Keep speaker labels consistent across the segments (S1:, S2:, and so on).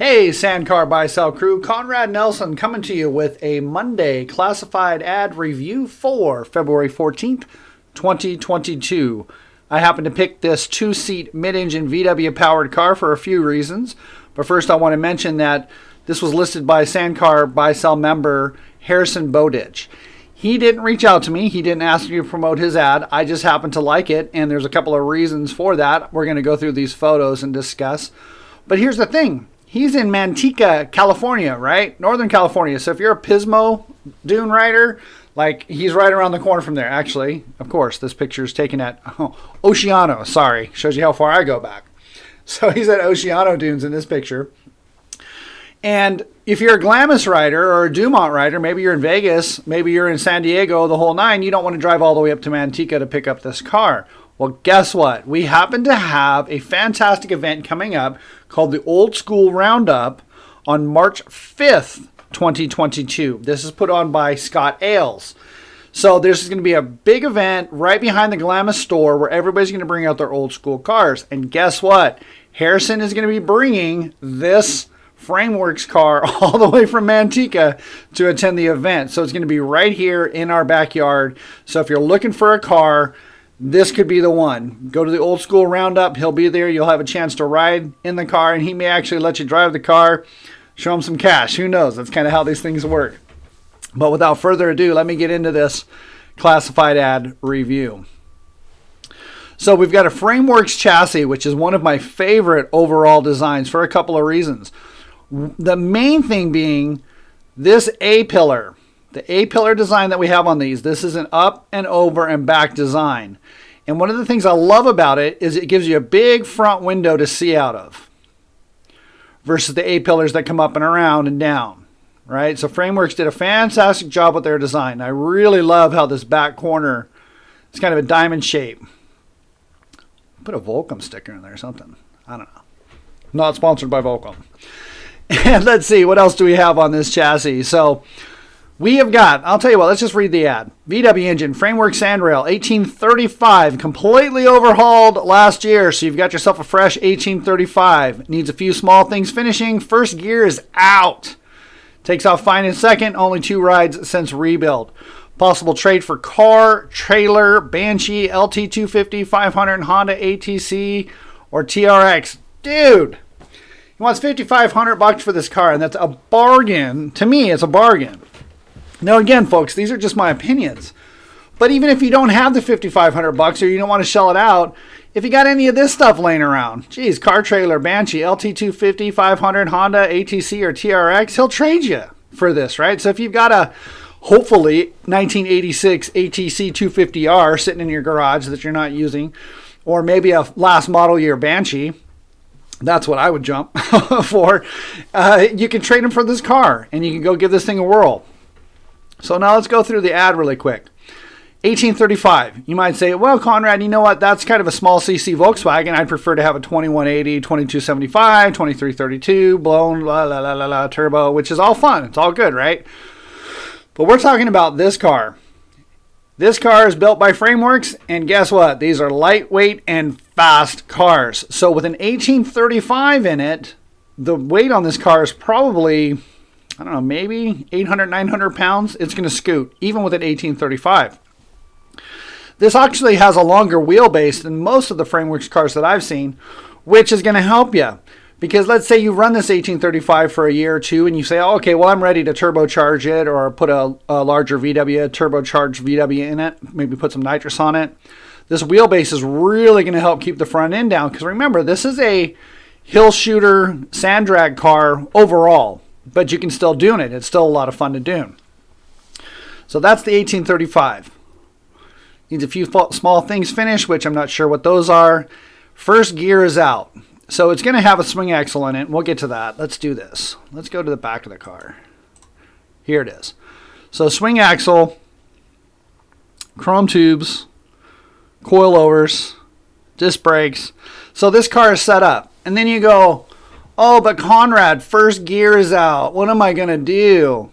S1: Hey, Sandcar Buy Sell Crew, Conrad Nelson coming to you with a Monday classified ad review for February 14th, 2022. I happen to pick this two-seat mid-engine VW powered car for a few reasons. But first I want to mention that this was listed by Sandcar Buy Sell member Harrison Bowditch. He didn't reach out to me. He didn't ask me to promote his ad. I just happened to like it, and there's a couple of reasons for that. We're going to go through these photos and discuss. But here's the thing. He's in Manteca, California, right? Northern California. So if you're a Pismo dune rider, like he's right around the corner from there. Actually, of course, this picture is taken at Oceano. Sorry, shows you how far I go back. So he's at Oceano Dunes in this picture. And if you're a Glamis rider or a Dumont rider, maybe you're in Vegas, maybe you're in San Diego, the whole nine, you don't want to drive all the way up to Manteca to pick up this car. Well, guess what? We happen to have a fantastic event coming up called the Old School Roundup on March 5th, 2022. This is put on by Scott Ailes. So this is going to be a big event right behind the Glamis store where everybody's going to bring out their old school cars. And guess what? Harrison is going to be bringing this Frameworks car all the way from Manteca to attend the event. So it's going to be right here in our backyard. So if you're looking for a car, this could be the one. Go to the Old School Roundup. He'll be there. You'll have a chance to ride in the car, and he may actually let you drive the car, show him some cash. Who knows? That's kind of how these things work. But without further ado, let me get into this classified ad review. So we've got a Frameworks chassis, which is one of my favorite overall designs for a couple of reasons. The main thing being this A-pillar. The A-pillar design that we have on these, this is an up and over and back design. And one of the things I love about it is it gives you a big front window to see out of versus the A-pillars that come up and around and down, right? So Frameworks did a fantastic job with their design. I really love how this back corner is kind of a diamond shape. Put a Volcom sticker in there or something. I don't know. Not sponsored by Volcom. And let's see, what else do we have on this chassis? So we have got, I'll tell you what, let's just read the ad. VW engine, Frameworks sandrail, 1835, completely overhauled last year. So you've got yourself a fresh 1835. Needs a few small things finishing. First gear is out. Takes off fine in second, only 2 rides since rebuild. Possible trade for car, trailer, Banshee, LT250, 500, Honda ATC, or TRX. Dude, he wants $5,500 for this car, and that's a bargain. To me, it's a bargain. Now, again, folks, these are just my opinions. But even if you don't have the $5,500 or you don't want to shell it out, if you got any of this stuff laying around, geez, car trailer, Banshee, LT250, 500, Honda, ATC, or TRX, he'll trade you for this, right? So if you've got a, hopefully, 1986 ATC 250R sitting in your garage that you're not using, or maybe a last model year Banshee, that's what I would jump for. You can trade him for this car, and you can go give this thing a whirl. So now let's go through the ad really quick. 1835. You might say, well, Conrad, you know what? That's kind of a small CC Volkswagen. I'd prefer to have a 2180, 2275, 2332, blown, turbo, which is all fun. It's all good, right? But we're talking about this car. This car is built by Frameworks, and guess what? These are lightweight and fast cars. So with an 1835 in it, the weight on this car is probably, I don't know, maybe 800, 900 pounds. It's going to scoot, even with an 1835. This actually has a longer wheelbase than most of the Frameworks cars that I've seen, which is going to help you. Because let's say you run this 1835 for a year or two and you say, oh, okay, well, I'm ready to turbocharge it or put a larger VW, turbocharged VW in it, maybe put some nitrous on it. This wheelbase is really going to help keep the front end down. Because remember, this is a hill shooter sand drag car overall, but you can still dune it. It's still a lot of fun to dune. So that's the 1835. Needs a few small things finished, which I'm not sure what those are. First gear is out. So it's going to have a swing axle in it. We'll get to that. Let's do this. Let's go to the back of the car. Here it is. So swing axle, chrome tubes, coilovers, disc brakes. So this car is set up. And then you go, oh, but Conrad, first gear is out. What am I going to do?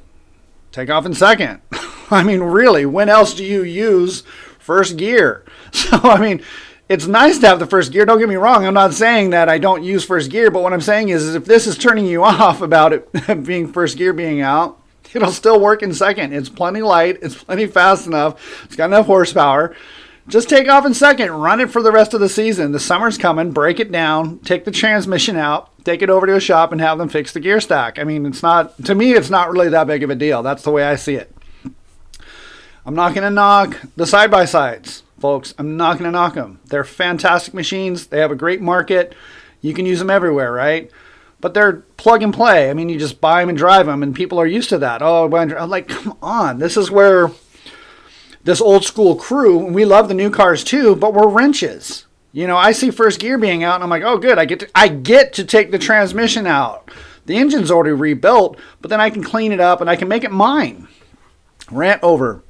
S1: Take off in second. I mean, really, when else do you use first gear? So, I mean, it's nice to have the first gear. Don't get me wrong. I'm not saying that I don't use first gear, but what I'm saying is if this is turning you off about it being first gear being out, it'll still work in second. It's plenty light. It's plenty fast enough. It's got enough horsepower. Just take off in second. Run it for the rest of the season. The summer's coming. Break it down. Take the transmission out. Take it over to a shop and have them fix the gear stack. I mean, it's not, to me, it's not really that big of a deal. That's the way I see it. I'm not going to knock the side-by-sides, folks. I'm not going to knock them. They're fantastic machines. They have a great market. You can use them everywhere, right? But they're plug and play. I mean, you just buy them and drive them, and people are used to that. Oh, I'm like, come on. This is where this old school crew, we love the new cars too, but we're wrenches. You know, I see first gear being out, and I'm like, oh, good. I get to take the transmission out. The engine's already rebuilt, but then I can clean it up, and I can make it mine. Rant over.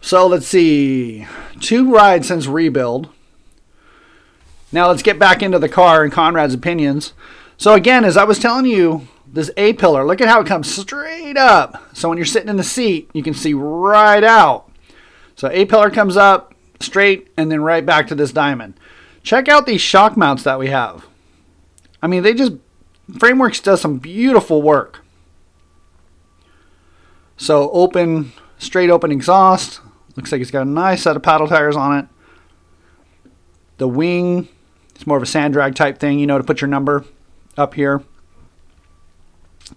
S1: So let's see. 2 rides since rebuild. Now let's get back into the car and Conrad's opinions. So again, as I was telling you, this A-pillar, look at how it comes straight up. So when you're sitting in the seat, you can see right out. So A-pillar comes up straight and then right back to this diamond. Check out these shock mounts that we have. I mean, Frameworks does some beautiful work. So straight open exhaust. Looks like it's got a nice set of paddle tires on it. The wing, it's more of a sand drag type thing, you know, to put your number up here.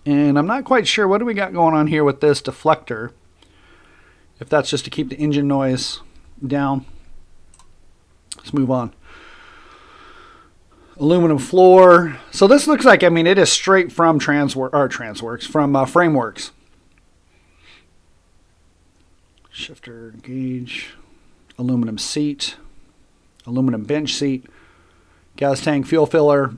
S1: And I'm not quite sure what do we got going on here with this deflector. If that's just to keep the engine noise down. Let's move on. Aluminum floor. So this looks like, I mean, it is straight from Frameworks. Shifter gauge, aluminum seat, aluminum bench seat, gas tank, fuel filler.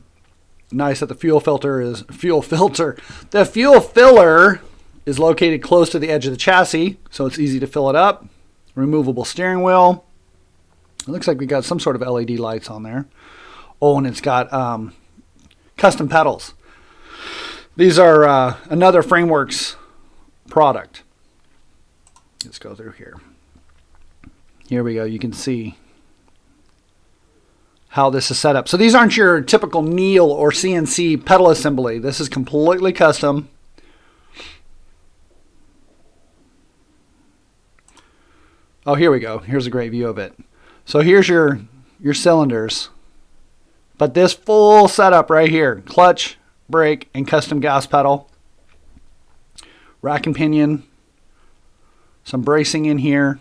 S1: Nice that the fuel filter. The fuel filler is located close to the edge of the chassis, so it's easy to fill it up. Removable steering wheel. It looks like we got some sort of LED lights on there. Oh, and it's got custom pedals. These are another Frameworks product. Let's go through here. Here we go. You can see how this is set up. So these aren't your typical Neil or CNC pedal assembly. This is completely custom. Oh, here we go. Here's a great view of it. So here's your cylinders. But this full setup right here, clutch, brake, and custom gas pedal. Rack and pinion. Some bracing in here.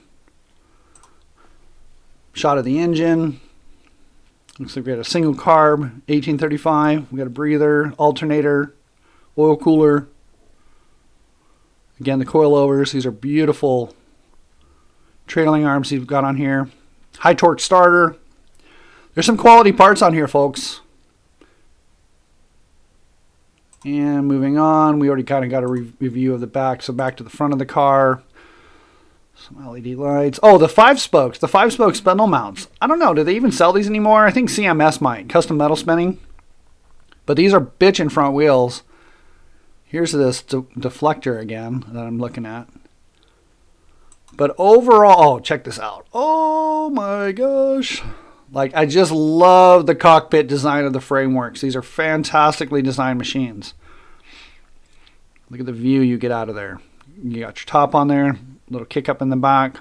S1: Shot of the engine. Looks like we got a single carb, 1835. We got a breather, alternator, oil cooler. Again, the coilovers. These are beautiful trailing arms you've got on here. High torque starter. There's some quality parts on here, folks. And moving on, we already kind of got a review of the back. So back to the front of the car. Some LED lights. Oh, the 5-spokes. The 5-spoke spindle mounts. I don't know. Do they even sell these anymore? I think CMS might. Custom metal spinning. But these are bitchin' front wheels. Here's this deflector again that I'm looking at. But overall, check this out. Oh my gosh. Like, I just love the cockpit design of the Frameworks. These are fantastically designed machines. Look at the view you get out of there. You got your top on there. Little kick up in the back.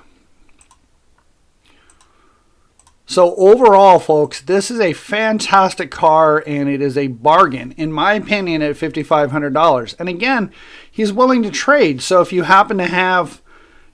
S1: So overall, folks, this is a fantastic car, and it is a bargain, in my opinion, at $5,500. And again, he's willing to trade. So if you happen to have,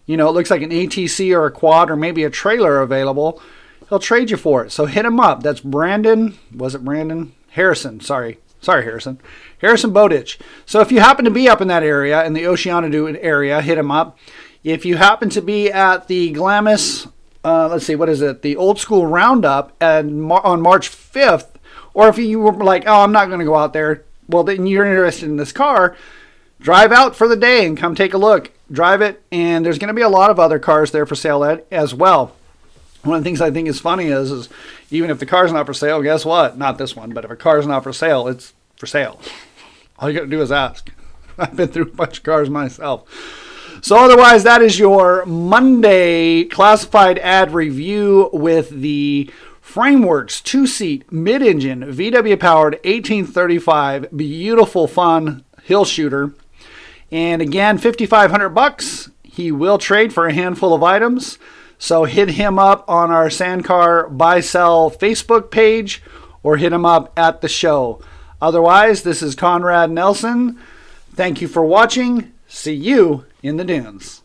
S1: you know, it looks like an ATC or a quad or maybe a trailer available, he'll trade you for it. So hit him up. That's Brandon. Was it Brandon? Harrison. Sorry, Harrison. Harrison Bowditch. So if you happen to be up in that area, in the Oceanadu area, hit him up. If you happen to be at the Glamis, let's see, what is it? The Old School Roundup on March 5th, or if you were like, oh, I'm not going to go out there, well, then you're interested in this car, drive out for the day and come take a look. Drive it, and there's going to be a lot of other cars there for sale as well. One of the things I think is funny is even if the car's not for sale, guess what? Not this one, but if a car's not for sale, it's for sale. All you got to do is ask. I've been through a bunch of cars myself. So otherwise, that is your Monday classified ad review with the Frameworks 2-seat mid-engine VW-powered 1835 beautiful fun hill shooter. And again, $5,500. He will trade for a handful of items. So hit him up on our Sandcar Buy Sell Facebook page or hit him up at the show. Otherwise, this is Conrad Nelson. Thank you for watching. See you in the dunes.